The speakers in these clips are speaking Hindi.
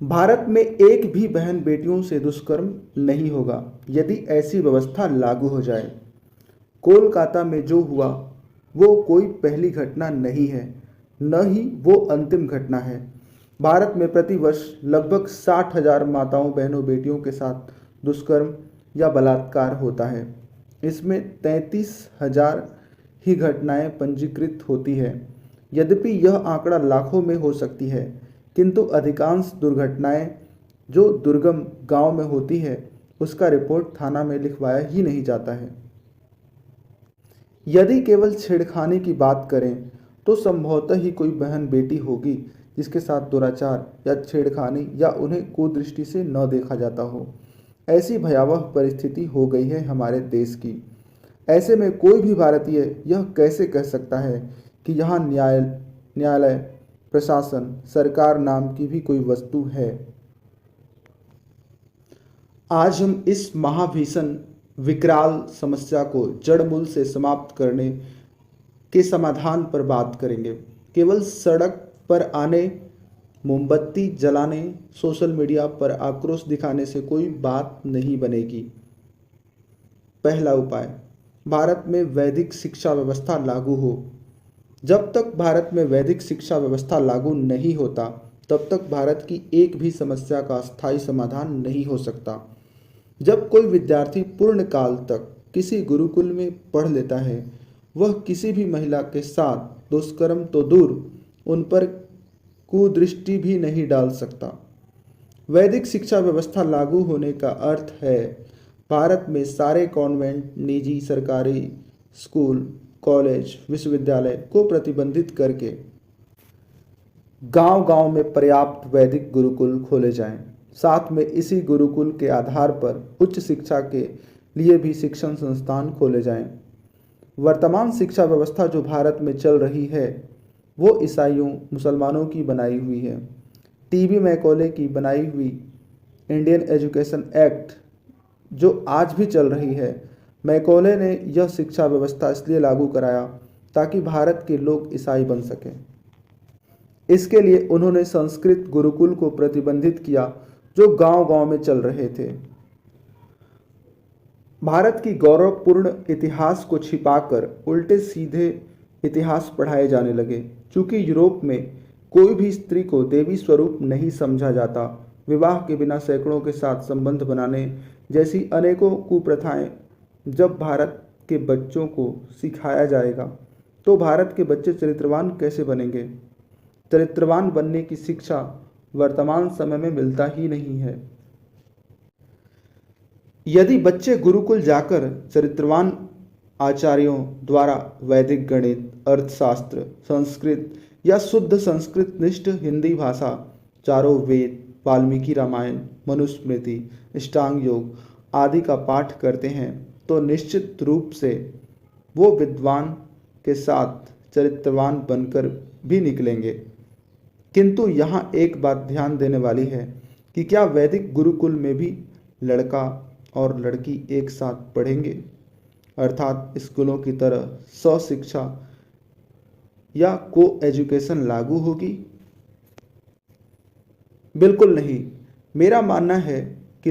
भारत में एक भी बहन बेटियों से दुष्कर्म नहीं होगा यदि ऐसी व्यवस्था लागू हो जाए। कोलकाता में जो हुआ वो कोई पहली घटना नहीं है, न ही वो अंतिम घटना है। भारत में प्रतिवर्ष लगभग 60,000 माताओं बहनों बेटियों के साथ दुष्कर्म या बलात्कार होता है। इसमें 33,000 ही घटनाएं पंजीकृत होती है। यद्यपि यह आंकड़ा लाखों में हो सकती है, किंतु अधिकांश दुर्घटनाएं जो दुर्गम गांव में होती है उसका रिपोर्ट थाना में लिखवाया ही नहीं जाता है। यदि केवल छेड़खानी की बात करें तो संभवतः ही कोई बहन बेटी होगी जिसके साथ दुराचार या छेड़खानी या उन्हें कुदृष्टि से न देखा जाता हो। ऐसी भयावह परिस्थिति हो गई है हमारे देश की। ऐसे में कोई भी भारतीय यह कैसे कह सकता है कि यहाँ न्यायालय, प्रशासन, सरकार नाम की भी कोई वस्तु है। आज हम इस महाभीषण विकराल समस्या को जड़मूल से समाप्त करने के समाधान पर बात करेंगे। केवल सड़क पर आने, मोमबत्ती जलाने, सोशल मीडिया पर आक्रोश दिखाने से कोई बात नहीं बनेगी। पहला उपाय, भारत में वैदिक शिक्षा व्यवस्था लागू हो। जब तक भारत में वैदिक शिक्षा व्यवस्था लागू नहीं होता तब तक भारत की एक भी समस्या का स्थायी समाधान नहीं हो सकता। जब कोई विद्यार्थी पूर्ण काल तक किसी गुरुकुल में पढ़ लेता है, वह किसी भी महिला के साथ दुष्कर्म तो दूर, उन पर कुदृष्टि भी नहीं डाल सकता। वैदिक शिक्षा व्यवस्था लागू होने का अर्थ है भारत में सारे कॉन्वेंट, निजी, सरकारी स्कूल, कॉलेज, विश्वविद्यालय को प्रतिबंधित करके गांव-गांव में पर्याप्त वैदिक गुरुकुल खोले जाएं। साथ में इसी गुरुकुल के आधार पर उच्च शिक्षा के लिए भी शिक्षण संस्थान खोले जाएं। वर्तमान शिक्षा व्यवस्था जो भारत में चल रही है वो ईसाइयों, मुसलमानों की बनाई हुई है। टीबी मैकॉले की बनाई हुई इंडियन एजुकेशन एक्ट जो आज भी चल रही है, मैकॉले ने यह शिक्षा व्यवस्था इसलिए लागू कराया ताकि भारत के लोग ईसाई बन सकें। इसके लिए उन्होंने संस्कृत गुरुकुल को प्रतिबंधित किया जो गांव-गांव में चल रहे थे। भारत की गौरवपूर्ण इतिहास को छिपाकर उल्टे सीधे इतिहास पढ़ाए जाने लगे। चूंकि यूरोप में कोई भी स्त्री को देवी स्वरूप नहीं समझा जाता, विवाह के बिना सैकड़ों के साथ संबंध बनाने जैसी अनेकों कुप्रथाएं जब भारत के बच्चों को सिखाया जाएगा तो भारत के बच्चे चरित्रवान कैसे बनेंगे? चरित्रवान बनने की शिक्षा वर्तमान समय में मिलता ही नहीं है। यदि बच्चे गुरुकुल जाकर चरित्रवान आचार्यों द्वारा वैदिक गणित, अर्थशास्त्र, संस्कृत या शुद्ध संस्कृत निष्ठ हिंदी भाषा, चारों वेद, वाल्मीकि रामायण, मनुस्मृति, अष्टांग योग आदि का पाठ करते हैं तो निश्चित रूप से वो विद्वान के साथ चरित्रवान बनकर भी निकलेंगे। किंतु यहाँ एक बात ध्यान देने वाली है कि क्या वैदिक गुरुकुल में भी लड़का और लड़की एक साथ पढ़ेंगे, अर्थात स्कूलों की तरह स्वशिक्षा या को एजुकेशन लागू होगी? बिल्कुल नहीं। मेरा मानना है कि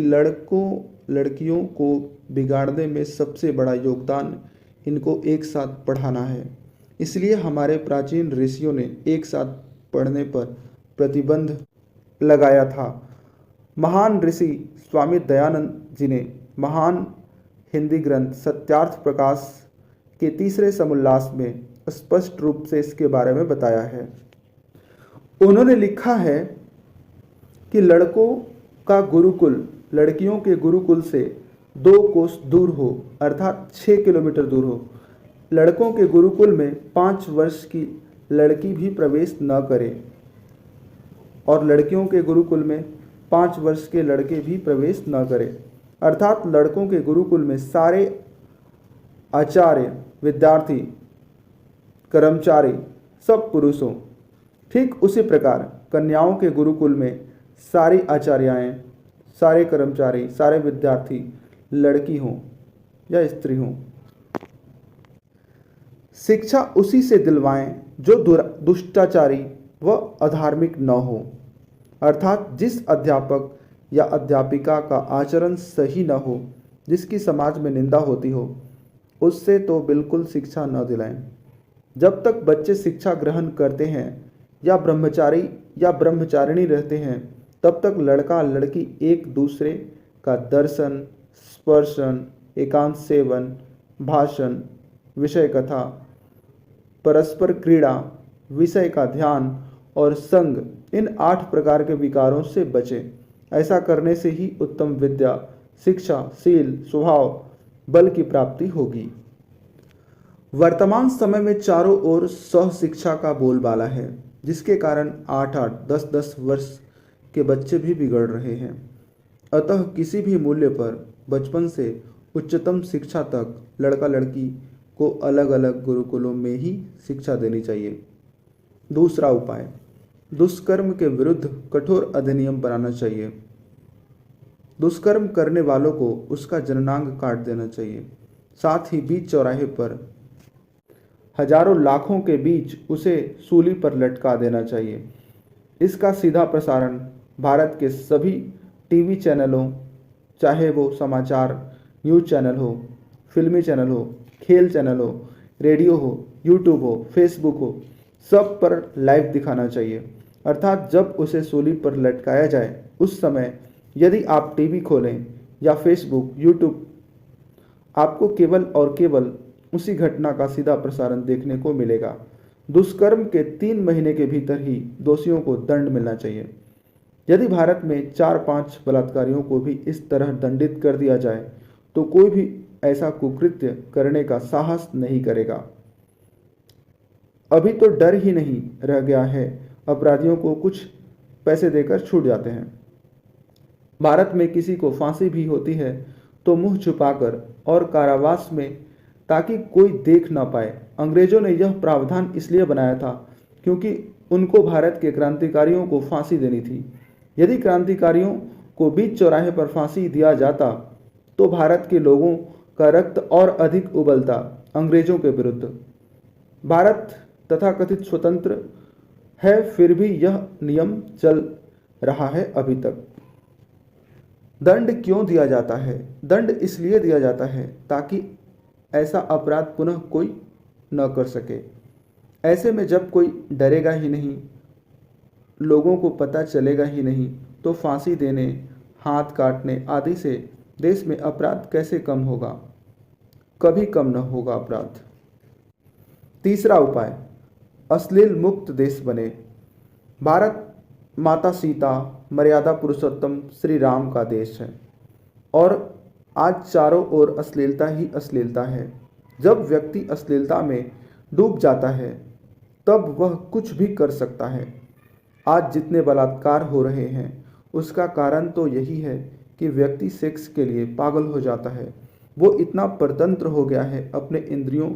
लड़कियों को बिगाड़ने में सबसे बड़ा योगदान इनको एक साथ पढ़ाना है। इसलिए हमारे प्राचीन ऋषियों ने एक साथ पढ़ने पर प्रतिबंध लगाया था। महान ऋषि स्वामी दयानंद जी ने महान हिंदी ग्रंथ सत्यार्थ प्रकाश के तीसरे समुल्लास में स्पष्ट रूप से इसके बारे में बताया है। उन्होंने लिखा है कि लड़कों का गुरुकुल लड़कियों के गुरुकुल से 2 कोस दूर हो, अर्थात 6 किलोमीटर दूर हो। लड़कों के गुरुकुल में 5 वर्ष की लड़की भी प्रवेश न करे और लड़कियों के गुरुकुल में 5 वर्ष के लड़के भी प्रवेश न करें। अर्थात लड़कों के गुरुकुल में सारे आचार्य, विद्यार्थी, कर्मचारी सब पुरुष हों। ठीक उसी प्रकार कन्याओं के गुरुकुल में सारी आचार्याएं, सारे कर्मचारी, सारे विद्यार्थी लड़की हों या स्त्री हों। शिक्षा उसी से दिलवाएं जो दुष्टाचारी व अधार्मिक न हो। अर्थात जिस अध्यापक या अध्यापिका का आचरण सही न हो, जिसकी समाज में निंदा होती हो, उससे तो बिल्कुल शिक्षा न दिलाएं। जब तक बच्चे शिक्षा ग्रहण करते हैं या ब्रह्मचारी या ब्रह्मचारिणी रहते हैं, तब तक लड़का लड़की एक दूसरे का दर्शन, स्पर्शन, एकांत सेवन, भाषण, विषय कथा, परस्पर क्रीड़ा, विषय का ध्यान और संग, इन 8 प्रकार के विकारों से बचें। ऐसा करने से ही उत्तम विद्या, शिक्षा, शील, स्वभाव, बल की प्राप्ति होगी। वर्तमान समय में चारों ओर सह शिक्षा का बोलबाला है, जिसके कारण 8-8, 10-10 वर्ष के बच्चे भी बिगड़ रहे हैं। अतः किसी भी मूल्य पर बचपन से उच्चतम शिक्षा तक लड़का लड़की को अलग अलग गुरुकुलों में ही शिक्षा देनी चाहिए। दूसरा उपाय, दुष्कर्म के विरुद्ध कठोर अधिनियम बनाना चाहिए। दुष्कर्म करने वालों को उसका जननांग काट देना चाहिए। साथ ही बीच चौराहे पर हजारों लाखों के बीच उसे सूली पर लटका देना चाहिए। इसका सीधा प्रसारण भारत के सभी टीवी चैनलों, चाहे वो समाचार न्यूज़ चैनल हो, फिल्मी चैनल हो, खेल चैनल हो, रेडियो हो, यूट्यूब हो, फेसबुक हो, सब पर लाइव दिखाना चाहिए। अर्थात जब उसे सूली पर लटकाया जाए, उस समय यदि आप टीवी खोलें या फेसबुक, यूट्यूब, आपको केवल और केवल उसी घटना का सीधा प्रसारण देखने को मिलेगा। दुष्कर्म के 3 महीने के भीतर ही दोषियों को दंड मिलना चाहिए। यदि भारत में 4-5 बलात्कारियों को भी इस तरह दंडित कर दिया जाए, तो कोई भी ऐसा कुकृत्य करने का साहस नहीं करेगा। अभी तो डर ही नहीं रह गया है, अपराधियों को कुछ पैसे देकर छूट जाते हैं। भारत में किसी को फांसी भी होती है तो मुंह छुपाकर और कारावास में, ताकि कोई देख ना पाए। अंग्रेजों ने यह प्रावधान इसलिए बनाया था क्योंकि उनको भारत के क्रांतिकारियों को फांसी देनी थी। यदि क्रांतिकारियों को बीच चौराहे पर फांसी दिया जाता तो भारत के लोगों का रक्त और अधिक उबलता अंग्रेजों के विरुद्ध। भारत तथाकथित स्वतंत्र है, फिर भी यह नियम चल रहा है अभी तक। दंड क्यों दिया जाता है? दंड इसलिए दिया जाता है ताकि ऐसा अपराध पुनः कोई न कर सके। ऐसे में जब कोई डरेगा ही नहीं, लोगों को पता चलेगा ही नहीं, तो फांसी देने, हाथ काटने आदि से देश में अपराध कैसे कम होगा? कभी कम न होगा अपराध। तीसरा उपाय, अश्लील मुक्त देश बने। भारत माता सीता, मर्यादा पुरुषोत्तम श्री राम का देश है और आज चारों ओर अश्लीलता ही अश्लीलता है। जब व्यक्ति अश्लीलता में डूब जाता है, तब वह कुछ भी कर सकता है। आज जितने बलात्कार हो रहे हैं, उसका कारण तो यही है कि व्यक्ति सेक्स के लिए पागल हो जाता है। वो इतना परतंत्र हो गया है अपने इंद्रियों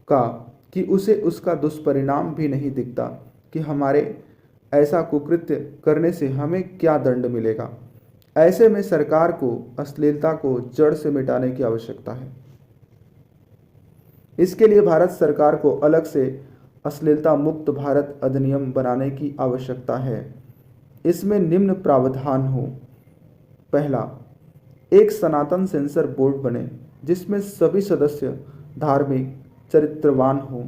का कि उसे उसका दुष्परिणाम भी नहीं दिखता कि हमारे ऐसा कुकृत्य करने से हमें क्या दंड मिलेगा। ऐसे में सरकार को अश्लीलता को जड़ से मिटाने की आवश्यकता है। इसके लिए भारत सरकार को अलग से अश्लीलता मुक्त भारत अधिनियम बनाने की आवश्यकता है। इसमें निम्न प्रावधान हो। पहला, एक सनातन सेंसर बोर्ड बने जिसमें सभी सदस्य धार्मिक, चरित्रवान हो।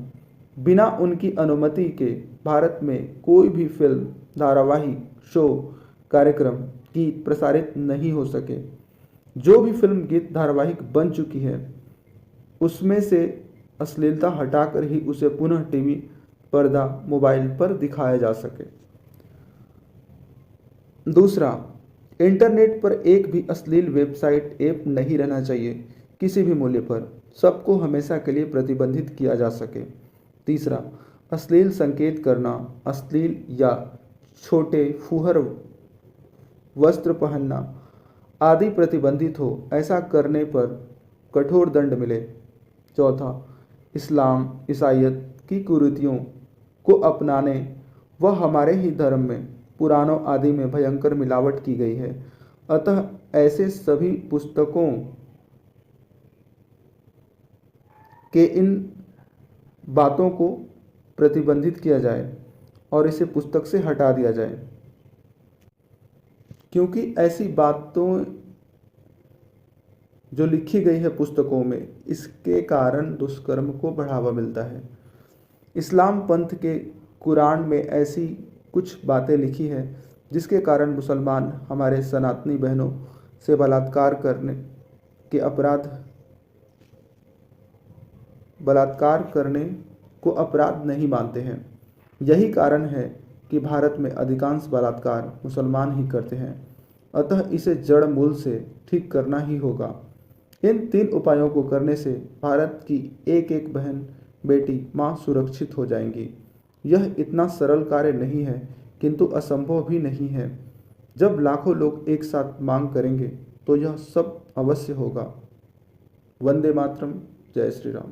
बिना उनकी अनुमति के भारत में कोई भी फिल्म, धारावाहिक, शो, कार्यक्रम, गीत प्रसारित नहीं हो सके। जो भी फिल्म, गीत, धारावाहिक बन चुकी है, उसमें से अश्लीलता हटाकर ही उसे पुनः टीवी, पर्दा, मोबाइल पर दिखाया जा सके। दूसरा, इंटरनेट पर एक भी अश्लील वेबसाइट, ऐप नहीं रहना चाहिए। किसी भी मूल्य पर सबको हमेशा के लिए प्रतिबंधित किया जा सके। तीसरा, अश्लील संकेत करना, अश्लील या छोटे फूहर वस्त्र पहनना आदि प्रतिबंधित हो। ऐसा करने पर कठोर दंड मिले। चौथा, इस्लाम, ईसाईयत की कुरीतियों को अपनाने व हमारे ही धर्म में पुराणों आदि में भयंकर मिलावट की गई है। अतः ऐसे सभी पुस्तकों के इन बातों को प्रतिबंधित किया जाए और इसे पुस्तक से हटा दिया जाए। क्योंकि ऐसी बातों जो लिखी गई है पुस्तकों में, इसके कारण दुष्कर्म को बढ़ावा मिलता है। इस्लाम पंथ के कुरान में ऐसी कुछ बातें लिखी है जिसके कारण मुसलमान हमारे सनातनी बहनों से बलात्कार करने को अपराध नहीं मानते हैं। यही कारण है कि भारत में अधिकांश बलात्कार मुसलमान ही करते हैं। अतः इसे जड़ मूल से ठीक करना ही होगा। इन 3 उपायों को करने से भारत की एक एक बहन, बेटी, माँ सुरक्षित हो जाएंगी। यह इतना सरल कार्य नहीं है, किंतु असंभव भी नहीं है। जब लाखों लोग एक साथ मांग करेंगे तो यह सब अवश्य होगा। वंदे मातरम। जय श्री राम।